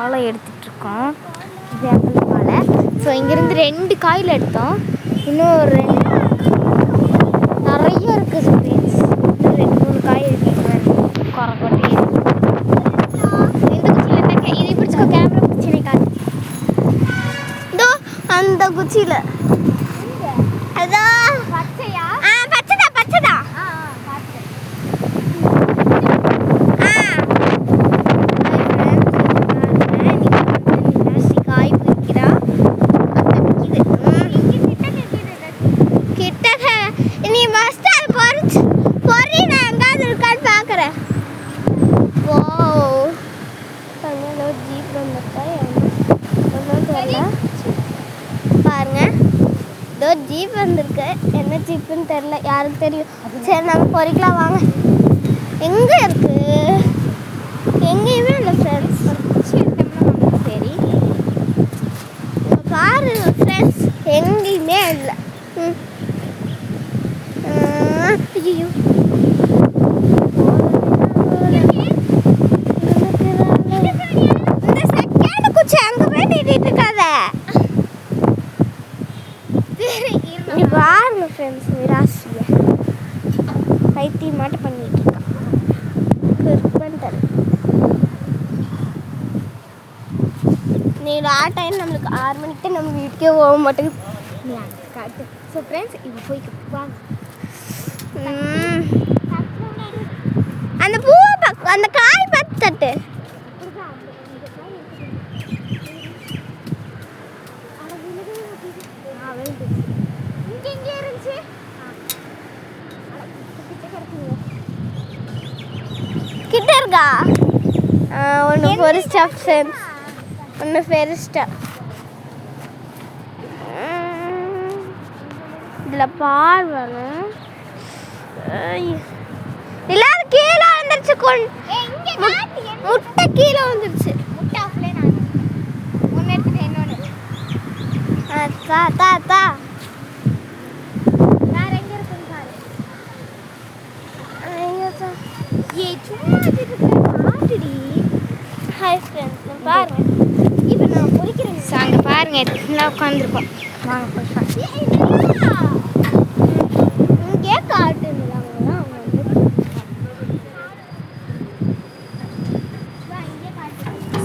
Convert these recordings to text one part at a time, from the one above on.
வாழை எடுத்துகிட்ருக்கோம். வேப்பல் வாழை. ஸோ இங்கேருந்து 2 காயில் எடுத்தோம். இன்னும் ஒரு 2 நிறைய இருக்குது ஃப்ரெண்ட்ஸ். இன்னும் 2-3 காய் இருக்குது. கொரக்கொட்டி இந்த குச்சியில் இருந்தாக்க இதை பிடிச்சிக்கோ. கேமரா பிடிச்சினே காட்டு. இதோ அந்த குச்சியில் அதான் பச்சையா? பச்சைதான் பச்சைதான். காய் பிடிக்கிறா. கிட்ட நீ ஃபஸ்ட்டு அதை பொறி நான் எங்காவது இருக்கான்னு பார்க்குறேன். ஓ ஜீப் வந்துட்டா தெரியல. பாருங்க இதோ ஜீப் வந்திருக்கு. என்ன ஜீப்புன்னு தெரியல, யாருக்கு தெரியும். சரி நம்ம பொறிக்கலாம் வாங்க. எங்கே இருக்கு? எங்கேயுமே இல்லை ஃப்ரெண்ட்ஸ். சரி பாருங்க ஃப்ரெண்ட்ஸ், எங்கேயுமே இல்லை. ஐயோ இந்த செகண்ட் குச்சி அங்கே போய் நீட்டிட்டு இருக்காத. பாருங்க ஃப்ரெண்ட்ஸ், விராசிய பைத்தியம் மட்டும் பண்ணிட்டு இருக்கான். நீ டைம் நம்மளுக்கு 6 மணிக்கு நம்ம வீட்டுக்கே போக மாட்டேங்குது. காட்டு. ஸோ ஃப்ரெண்ட்ஸ் இப்போ போய்க்கு வாங்க. அந்த பூவை அந்த காய் பார்த்து தட்டு. கிட்ட இருக்கா? ஒன்று பொரிஸ்டா ஃப்ரெண்ட்ஸ், ஒன்று பெருஸ்டா. இதில் பால் வரும். இல்லாத கீழே வந்துருச்சு. முட்டை கீழே வந்துருச்சு. முட்டை ஆஃப்லே நான் ஒன்று எடுத்துட்டு என்னோட தா தா தா வேற எங்கே இருக்குன்னு பாரு. ஏ சும்மா மாட்டுடி. ஹாய் ஃப்ரெண்ட்ஸ், நான் பாருங்க இப்போ நான் பொறிக்கிறேன். அங்கே பாருங்க எல்லாம் உட்காந்துருக்கோம். வாங்க போய் இங்கே காட்டுங்களா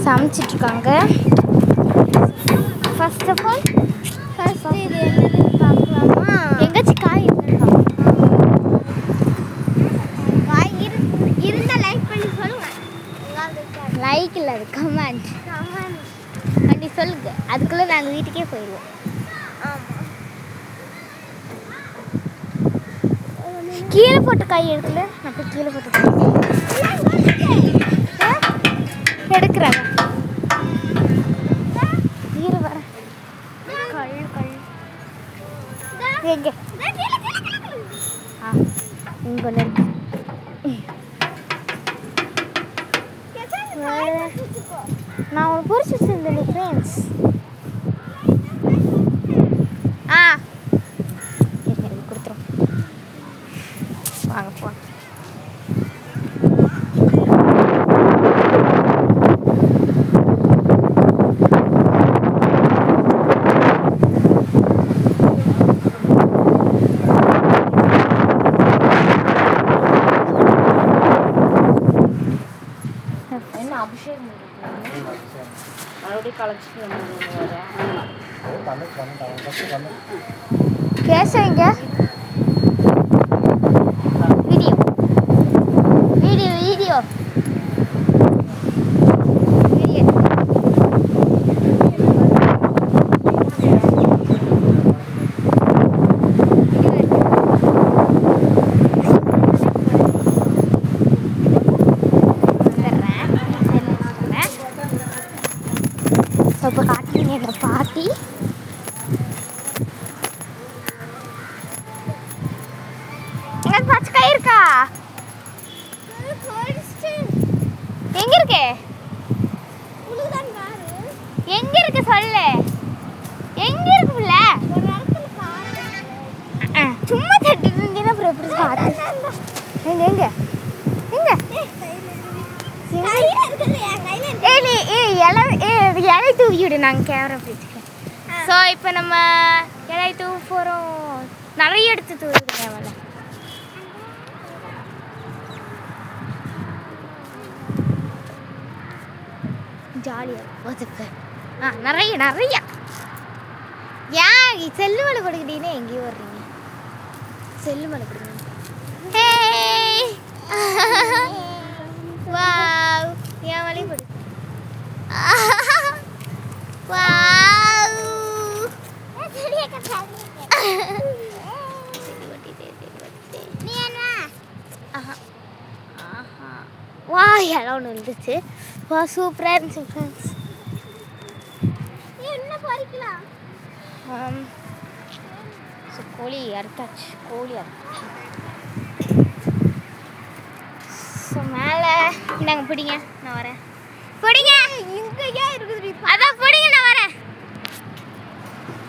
சமைச்சிட்ருக்காங்க. ஃபர்ஸ்ட் ஆஃப் ஆல் இது என்னதுன்னு பார்க்கலாமா? எங்கேயாச்சும் காய் இருக்கா? காய் இருந்தால் லைக் பண்ணி சொல்லுங்கள். லைக் இல்லை, அது கமெண்ட் பண்ணி சொல்லுங்க. அதுக்குள்ளே நாங்கள் வீட்டுக்கே போயிடுவோம். கீழே போட்டு காய் எடுக்கல. நான் போய் கீழே போட்டு எடுக்கிறாங்க. கீழே வர எங்கே இங்கே ஒன்று இருக்கு. நான் உனக்கு பொறிச்சு வச்சிருந்தேன் ஃப்ரெண்ட்ஸ். கொடுத்துரும். வாங்க போங்க. என்ன அபிஷேகம் மறுபடியும் கலெக்ஷன் கேசவங்க வீடியோ வீடியோ வீடியோ இப்போ காட்டுறீங்க எங்கள் பாட்டி. எங்க பச்சைக்காய் இருக்கா? எங்க இருக்கு? எங்க இருக்கு சொல்லு. எங்க இருக்குல்ல? சும்மா தட்டு இருந்தீங்கன்னா அப்புறம் எப்படி காட்டு? எங்க எங்க எங்க? இலை தூவி விடு, நாங்கள் கேமரா பிடிச்சிக்கிறேன். ஸோ இப்போ நம்ம இலை தூவி போகிறோம். நிறைய எடுத்து தூவிடுங்க அவளை. ஜாலியாக ஒதுக்கு. நிறைய நிறைய. ஏன் செல்லு மலை கொடுக்கிட்டீங்கன்னா எங்கேயும் வர்றீங்க? செல்லு மலை கொடுங்க. வாவ், என் மலையும் கொடு. வாவ், வா இடம் ஒன்று இருந்துச்சு. வா சூப்பராக இருந்துச்சு ஃப்ரெண்ட்ஸ். என்ன பறிக்கலாம்? ஸோ கோழி அறுத்தாச்சு, கோழி அறுத்தாச்சு. ஸோ மேலே இந்தாங்க பிடிங்க, நான் வரேன். பிடிங்க, இங்கே ஏன் இருக்குது? அதான் பிடிங்க, நான் வரேன்.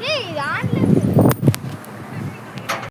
ஏய் ஆன்ல